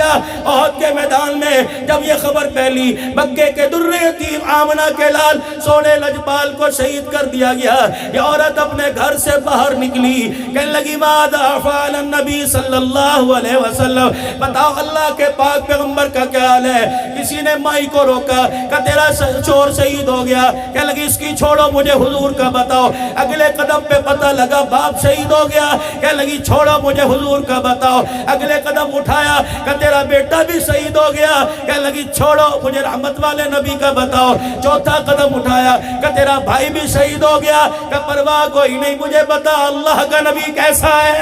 احد کے میدان میں جب یہ خبر پھیلی مکے کے در یتیم آمنہ کے لال سونے لجپال کو شہید کر دیا گیا، یہ عورت اپنے گھر سے باہر نکلی، کہنے لگی ماذا فعل النبی صلی اللہ علیہ وسلم، بتاؤ اللہ کے پاک پیغمبر کا کیا حال ہے؟ کسی نے مائی کو روکا کہ تیرا شوہر شہید ہو گیا، کہنے لگی اس کی چھوڑو مجھے حضور کا بتاؤ۔ اگلے قدم پہ پتہ لگا باپ شہید ہو گیا، کہنے لگی چھوڑو مجھے حضور کا بتاؤ۔ اگلے قدم اٹھایا کہ تیرا بیٹا بھی شہید ہو گیا، کہنے لگی چھوڑو مجھے رحمت والے نبی کا بتاؤ۔ چوتھا قدم اٹھایا کہ تیرا بھائی بھی شہید ہو گیا، کہ پرواہ کوئی نہیں، مجھے بتا اللہ کا نبی کیسا ہے۔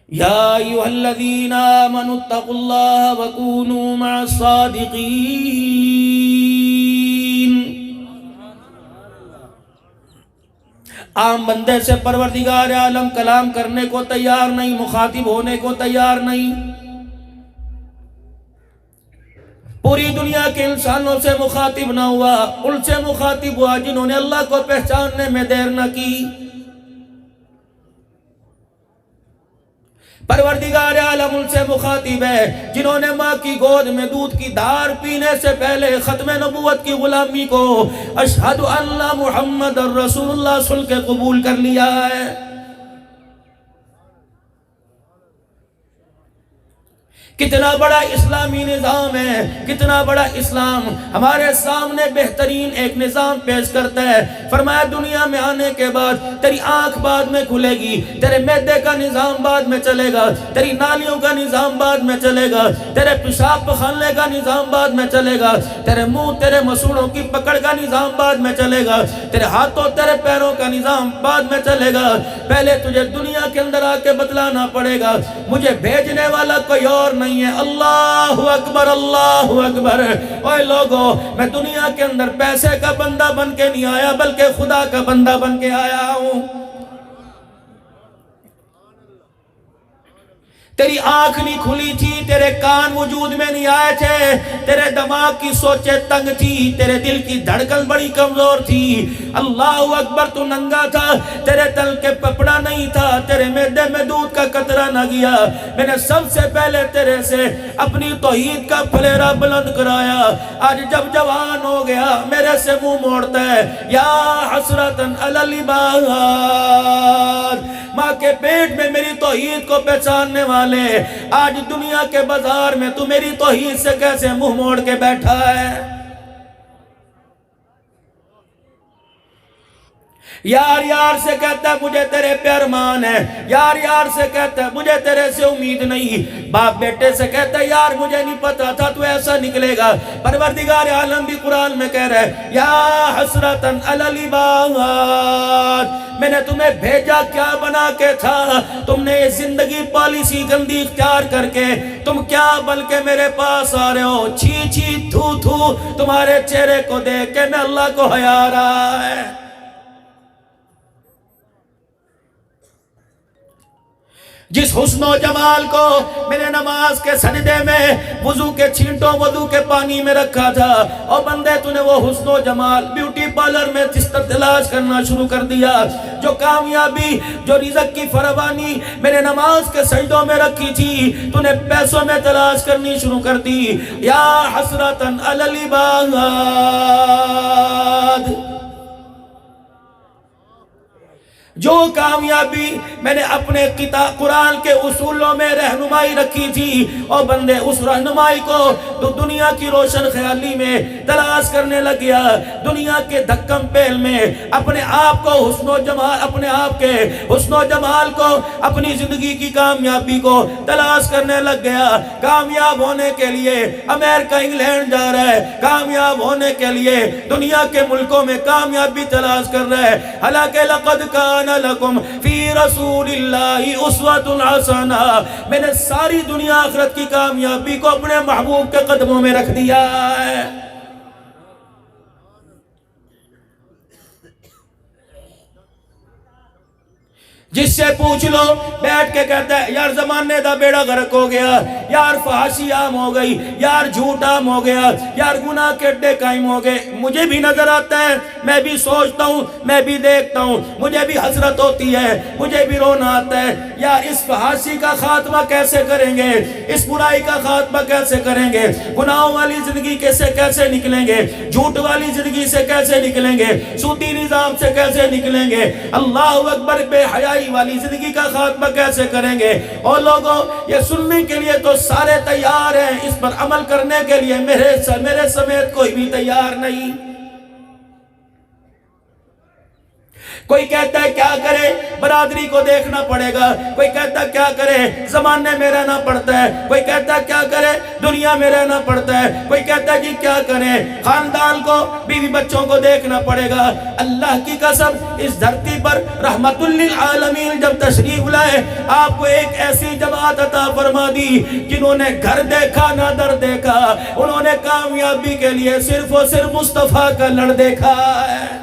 یا ایھا الذین آمنوا اتقوا اللہ وکونوا مع الصادقین۔ عام بندے سے پروردگار عالم کلام کرنے کو تیار نہیں، مخاطب ہونے کو تیار نہیں۔ پوری دنیا کے انسانوں سے مخاطب نہ ہوا، ان سے مخاطب ہوا جنہوں نے اللہ کو پہچاننے میں دیر نہ کی۔ پروردگار عالم ان سے مخاطب ہے جنہوں نے ماں کی گود میں دودھ کی دھار پینے سے پہلے ختم نبوت کی غلامی کو اشہد ان لا محمد رسول اللہ سن کے قبول کر لیا ہے۔ کتنا بڑا اسلامی نظام ہے، کتنا بڑا اسلام ہمارے سامنے بہترین ایک نظام پیش کرتا ہے۔ فرمایا دنیا میں آنے کے بعد تیری آنکھ بعد میں کھلے گی، تیرے معدے کا نظام بعد میں چلے گا، تیری نالیوں کا نظام بعد میں چلے گا، تیرے پیشاب پخانے کا نظام بعد میں چلے گا، تیرے منہ تیرے مسوڑوں کی پکڑ کا نظام بعد میں چلے گا، تیرے ہاتھوں تیرے پیروں کا نظام بعد میں چلے گا۔ پہلے تجھے دنیا کے اندر آ کے بتلانا پڑے گا مجھے بھیجنے والا کوئی اور نہیں ہے۔ اللہ اکبر، اللہ اکبر۔ اوے لوگو، میں دنیا کے اندر پیسے کا بندہ بن کے نہیں آیا بلکہ خدا کا بندہ بن کے آیا ہوں۔ تیری آنکھ نہیں کھلی تھی، تیرے کان وجود میں نہیں آئے تھے، تیرے دماغ کی سوچیں تنگ تھی، تیرے دل کی دھڑکن بڑی کمزور تھی۔ اللہ اکبر، تو ننگا تھا، تیرے تل کے پپڑا نہیں تھا، تیرے معدے میں دودھ کا قطرہ نہ گیا۔ میں نے سب سے پہلے تیرے سے اپنی توحید کا پھلیرا بلند کرایا۔ آج جب جوان ہو گیا میرے سے منہ موڑتا ہے، یا حسرتن علی العباد، ماں کے پیٹ میں میری توحید کو پہچاننے والے آج دنیا کے بازار میں تو میری توحید سے کیسے منہ موڑ کے بیٹھا ہے۔ یار یار سے کہتا ہے مجھے تیرے پہ ارمان ہے، یار یار سے کہتا ہے مجھے تیرے سے امید نہیں، باپ بیٹے سے کہتا ہے یار مجھے نہیں پتا تھا تو ایسا نکلے گا۔ پروردگار عالم بھی قرآن میں کہہ رہا ہے، یا حسرتن علی العباد، میں نے تمہیں بھیجا کیا بنا کے تھا؟ تم نے یہ زندگی پالیسی گندی اختیار کر کے تم کیا بلکہ میرے پاس آ رہے ہو؟ چھی چھی تھو تھو، تمہارے چہرے کو دیکھ کے میں اللہ کو حیا آ رہا ہے۔ جس حسن و جمال کو میں نے نماز کے سجدے میں وضو کے چھینٹوں وضو کے پانی میں رکھا تھا، اور بندے تو نے وہ حسن و جمال بیوٹی پارلر میں تلاش کرنا شروع کر دیا۔ جو کامیابی، جو رزق کی فراوانی میں نے نماز کے سجدوں میں رکھی تھی تو نے پیسوں میں تلاش کرنی شروع کر دی۔ یا حسرتن علی العباد، جو کامیابی میں نے اپنے قرآن کے اصولوں میں رہنمائی رکھی تھی، اور بندے اس رہنمائی کو تو دنیا کی روشن خیالی میں تلاش کرنے لگ گیا، دنیا کے دھکم پیل میں اپنے آپ کو حسن و جمال، اپنے آپ کے حسن و جمال کو، اپنی زندگی کی کامیابی کو تلاش کرنے لگ گیا۔ کامیاب ہونے کے لیے امریکہ انگلینڈ جا رہا ہے، کامیاب ہونے کے لیے دنیا کے ملکوں میں کامیابی تلاش کر رہا ہے، حالانکہ لقد کان لکم فی رسول اللہ اسوۃ حسنہ، میں نے ساری دنیا آخرت کی کامیابی کو اپنے محبوب کے قدموں میں رکھ دیا ہے۔ جس سے پوچھ لو بیٹھ کے کہتا ہے یار زمانے دا بیڑا غرق ہو گیا، یار فحاشی عام ہو گئی، یار جھوٹ عام ہو گیا، یار گناہ کے اڈے قائم ہو گئے۔ مجھے بھی نظر آتا ہے، میں بھی سوچتا ہوں، میں بھی دیکھتا ہوں، مجھے بھی حسرت ہوتی ہے، مجھے بھی رونا آتا ہے۔ یار اس فحاشی کا خاتمہ کیسے کریں گے، اس برائی کا خاتمہ کیسے کریں گے، گناہوں والی زندگی کیسے نکلیں گے، جھوٹ والی زندگی سے کیسے نکلیں گے، سودی نظام سے کیسے نکلیں گے، اللہ اکبر، بے حیائی والی زندگی کا خاتمہ کیسے کریں گے۔ اور لوگوں یہ سننے کے لیے تو سارے تیار ہیں، اس پر عمل کرنے کے لیے میرے سمیت کوئی بھی تیار نہیں۔ کوئی کہتا ہے کیا کرے، برادری کو دیکھنا پڑے گا، کوئی کہتا ہے کیا کرے، زمانے میں رہنا پڑتا ہے، کوئی کہتا ہے کیا کرے، دنیا میں رہنا پڑتا ہے، کوئی کہتا ہے جی کیا کریں، خاندان کو، بیوی بچوں کو دیکھنا پڑے گا۔ اللہ کی قسم اس دھرتی پر رحمت للعالمین جب تشریف لائے، آپ کو ایک ایسی جماعت عطا فرما دی جنہوں نے گھر دیکھا نہ در دیکھا، انہوں نے کامیابی کے لیے صرف اور صرف مصطفیٰ کا لڑ دیکھا ہے۔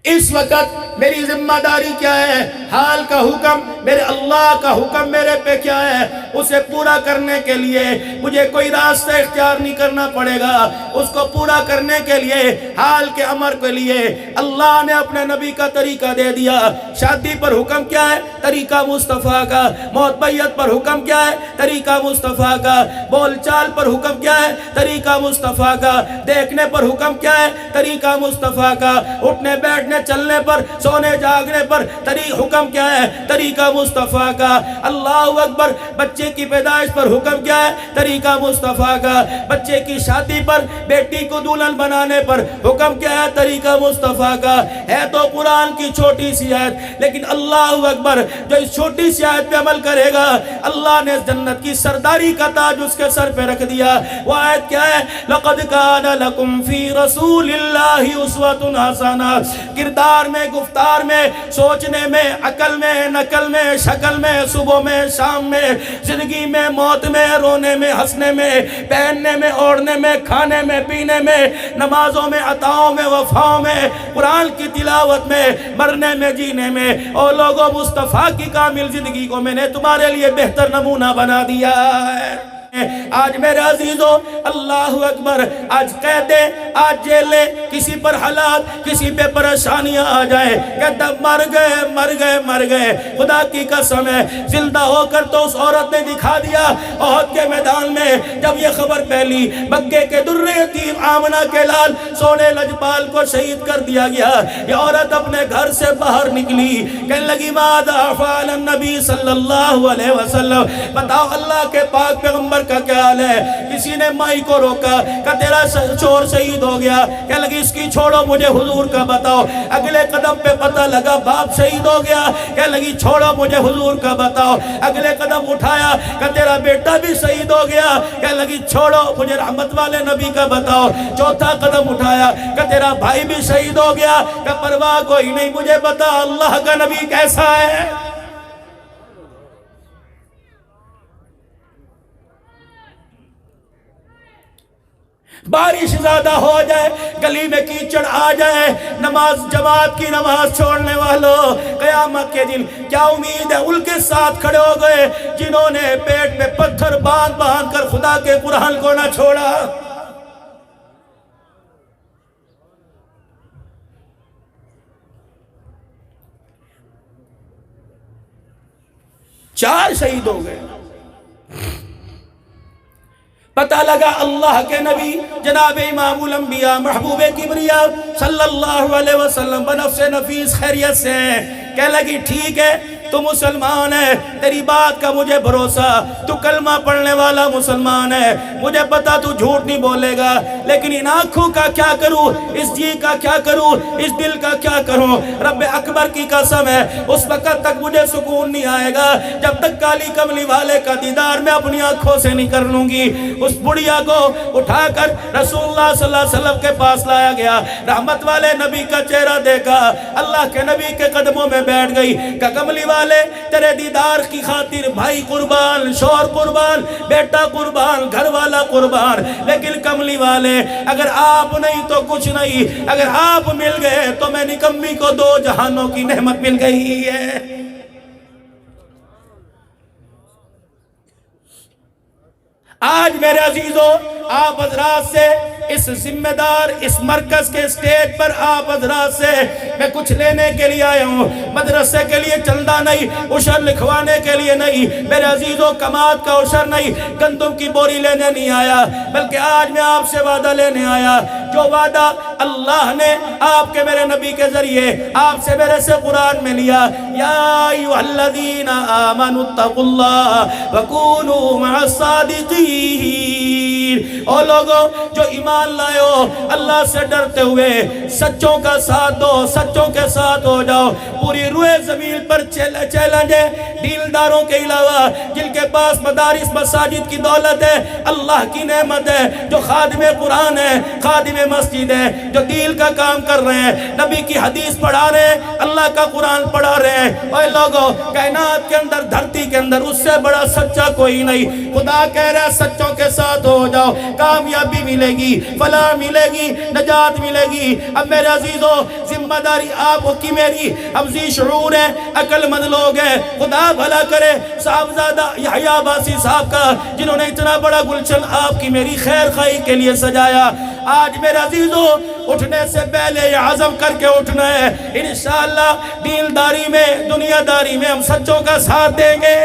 اس وقت میری ذمہ داری کیا ہے، حال کا حکم، میرے اللہ کا حکم میرے پہ کیا ہے، اسے پورا کرنے کے لیے مجھے کوئی راستہ اختیار نہیں کرنا پڑے گا۔ اس کو پورا کرنے کے لیے، حال کے امر کے لیے اللہ نے اپنے نبی کا طریقہ دے دیا۔ شادی پر حکم کیا ہے، طریقہ مصطفیٰ کا۔ موت بیعت پر حکم کیا ہے، طریقہ مصطفیٰ کا۔ بول چال پر حکم کیا ہے، طریقہ مصطفیٰ کا۔ دیکھنے پر حکم کیا ہے، طریقہ مصطفیٰ کا۔ اٹھنے بیٹھنے چلنے پر، سونے جاگنے پر حکم کیا ہے، طریقہ مصطفیٰ کا۔ اللہ اکبر، بچے کی پیدائش پر حکم کیا ہے، طریقہ مصطفیٰ کا۔ بچے کی شادی پر، بیٹی کو دلہن بنانے پر حکم کیا ہے، طریقہ مصطفیٰ کا۔ ہے تو قرآن کی چھوٹی سی آیت، لیکن اللہ اکبر، جو اس چھوٹی سی آیت پہ عمل کرے گا، اللہ نے جنت کی سرداری کا تاج اس کے سر پہ رکھ دیا۔ وہ آیت کیا ہے، لَقَدْ كَانَ لَكُمْ فِي رَسُولِ اللَّهِ أُسْوَةٌ حَسَنَةٌ۔ کردار میں، گفتار میں، سوچنے میں، عقل میں، نقل میں، شکل میں، صبح میں، شام میں، زندگی میں، موت میں، رونے میں، ہنسنے میں، پہننے میں، اوڑھنے میں، کھانے میں، پینے میں، نمازوں میں، عطاؤں میں، وفاؤں میں، قرآن کی تلاوت میں، مرنے میں، جینے میں۔ اور لوگوں، مصطفیٰ کی کامل زندگی کو میں نے تمہارے لیے بہتر نمونہ بنا دیا ہے۔ آج میرے عزیزوں، اللہ اکبر، آج قیدے، آج جیلے، کسی پر حالات، کسی پہ پریشانیاں آ جائیں، کہتا مر گئے مر گئے مر گئے۔ خدا کی قسم ہے، زندہ ہو کر تو اس عورت نے دکھا دیا احد کے میدان میں، جب یہ خبر پھیلی مکے کے در یتیم آمنہ کے لال سونے لجپال کو شہید کر دیا گیا، یہ عورت اپنے گھر سے باہر نکلی، کہنے لگی ماذا فعل النبی صلی اللہ علیہ وسلم، بتاؤ اللہ کے پاک پیغمبر کا کیا حال ہے۔ کسی نے مائی کو روکا کہ تیرا شوہر شہید ہو گیا، کہنے لگی اس کی چھوڑو، مجھے حضور کا بتاؤ۔ اگلے قدم پہ پتہ لگا باپ شہید ہو گیا، کہنے لگی چھوڑو، مجھے حضور کا بتاؤ۔ اگلے قدم اٹھایا کہ تیرا بیٹا بھی شہید ہو گیا، کہنے لگی چھوڑو، مجھے رحمت والے نبی کا بتاؤ۔ چوتھا قدم اٹھایا کہ تیرا بھائی بھی شہید ہو گیا، کہ پرواہ کوئی نہیں، مجھے بتا اللہ کا نبی کیسا ہے۔ بارش زیادہ ہو جائے، گلی میں کیچڑ آ جائے، نماز جماعت کی نماز چھوڑنے والوں، قیامت کے دن کیا امید ہے ان کے ساتھ کھڑے ہو گئے جنہوں نے پیٹ میں پتھر باندھ باندھ کر خدا کے قرآن کو نہ چھوڑا۔ چار شہید ہو گئے۔ پتہ لگا اللہ کے نبی جناب امام الانبیاء محبوب کبریا صلی اللہ علیہ وسلم بنفس نفیس خیریت سے ہیں۔ کہنے لگی ٹھیک ہے، تو مسلمان ہے، تیری بات کا مجھے بھروسہ، تو کلمہ پڑھنے والا مسلمان ہے، مجھے پتا تو جھوٹ نہیں بولے گا، لیکن ان آنکھوں کا کیا کروں، اس جی کا کیا کروں، اس دل کا کیا کروں۔ رب اکبر کی قسم ہے، اس وقت تک مجھے سکون نہیں آئے گا جب تک کالی کملی والے کا دیدار میں اپنی آنکھوں سے نہیں کر لوں گی۔ اس بڑھیا کو اٹھا کر رسول اللہ صلی اللہ علیہ وسلم کے پاس لایا گیا، رحمت والے نبی کا چہرہ دیکھا، اللہ کے نبی کے قدموں میں بیٹھ گئی کہ کملی والے تیرے دیدار کی خاطر بھائی قربان، شوہر قربان، بیٹا قربان، گھر والا قربان، لیکن کملی والے اگر آپ نہیں تو کچھ نہیں، اگر آپ مل گئے تو میں نکمی کو دو جہانوں کی نعمت مل گئی ہے۔ آج میرے عزیزوں آپ حضرات سے اس ذمہ دار اس مرکز کے اسٹیج پر آپ حضرات سے میں کچھ لینے کے لیے آیا ہوں، مدرسے کے لیے چندہ نہیں، عشر لکھوانے کے لیے نہیں، میرے عزیزوں کماد کا عشر نہیں، گندم کی بوری لینے نہیں آیا، بلکہ آج میں آپ سے وعدہ لینے آیا، جو وعدہ اللہ نے آپ کے میرے نبی کے ذریعے آپ سے میرے سے قرآن میں لیا، یا ایھا الذین آمنوا اتقوا اللہ وکونوا مع الصادقین، او لوگوں جو ایمان لائے ہو اللہ سے ڈرتے ہوئے سچوں کا ساتھ دو، سچوں کے ساتھ ہو جاؤ۔ پوری روئے زمین پر چیلنج ہے دینداروں کے علاوہ جن کے پاس مدارس مساجد کی دولت ہے، اللہ کی نعمت ہے، جو خادم قرآن ہے، خادم مسجد ہے، جو دین کا کام کر رہے ہیں، نبی کی حدیث پڑھا رہے ہیں، اللہ کا قرآن پڑھا رہے ہیں۔ اے لوگوں کائنات کے اندر دھرتی کے اندر اس سے بڑا سچا کوئی نہیں، خدا کہہ رہا ہے سچوں کے ساتھ ہو جاؤ، کامیابی ملے گی، فلاح ملے گی، نجات ملے گی۔ اب میرے عزیزوں ذمہ داری آپ کی میری، ہم ذی شعور ہیں، عقل مند لوگ ہیں، خدا بھلا کرے صاحبزادہ یحییٰ عباسی صاحب کا جنہوں نے اتنا بڑا گلشن آپ کی میری خیر خواہی کے لیے سجایا۔ آج میرے عزیزوں اٹھنے سے پہلے یہ عزم کر کے اٹھنا ہے، انشاءاللہ دینداری میں دنیا داری میں ہم سچوں کا ساتھ دیں گے۔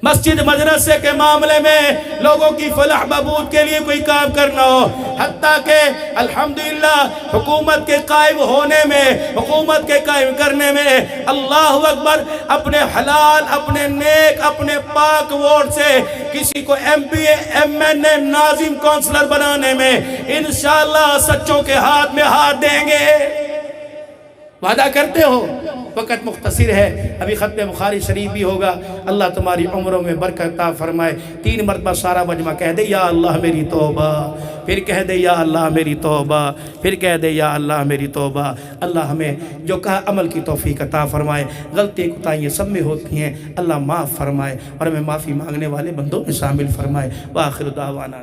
مسجد مدرسے کے معاملے میں لوگوں کی فلاح بہبود کے لیے کوئی کام کرنا ہو، حتیٰ کہ الحمدللہ حکومت کے قائم ہونے میں، حکومت کے قائم کرنے میں، اللہ اکبر، اپنے حلال، اپنے نیک، اپنے پاک ووٹ سے کسی کو ایم پی ایم این اے ناظم کونسلر بنانے میں انشاءاللہ سچوں کے ہاتھ میں ہاتھ دیں گے۔ وعدہ کرتے ہو؟ وقت مختصر ہے، ابھی ختم بخاری شریف بھی ہوگا، اللہ تمہاری عمروں میں برکت عطا فرمائے۔ 3 مرتبہ سارا مجمع کہہ دے یا اللہ میری توبہ، پھر کہہ دے یا اللہ میری توبہ، پھر کہہ دے یا اللہ میری توبہ۔ اللہ ہمیں جو کہا عمل کی توفیق عطا فرمائے، غلطی کوتاہیاں سب میں ہوتی ہیں، اللہ معاف فرمائے اور ہمیں معافی مانگنے والے بندوں میں شامل فرمائے۔ وآخر دعوانا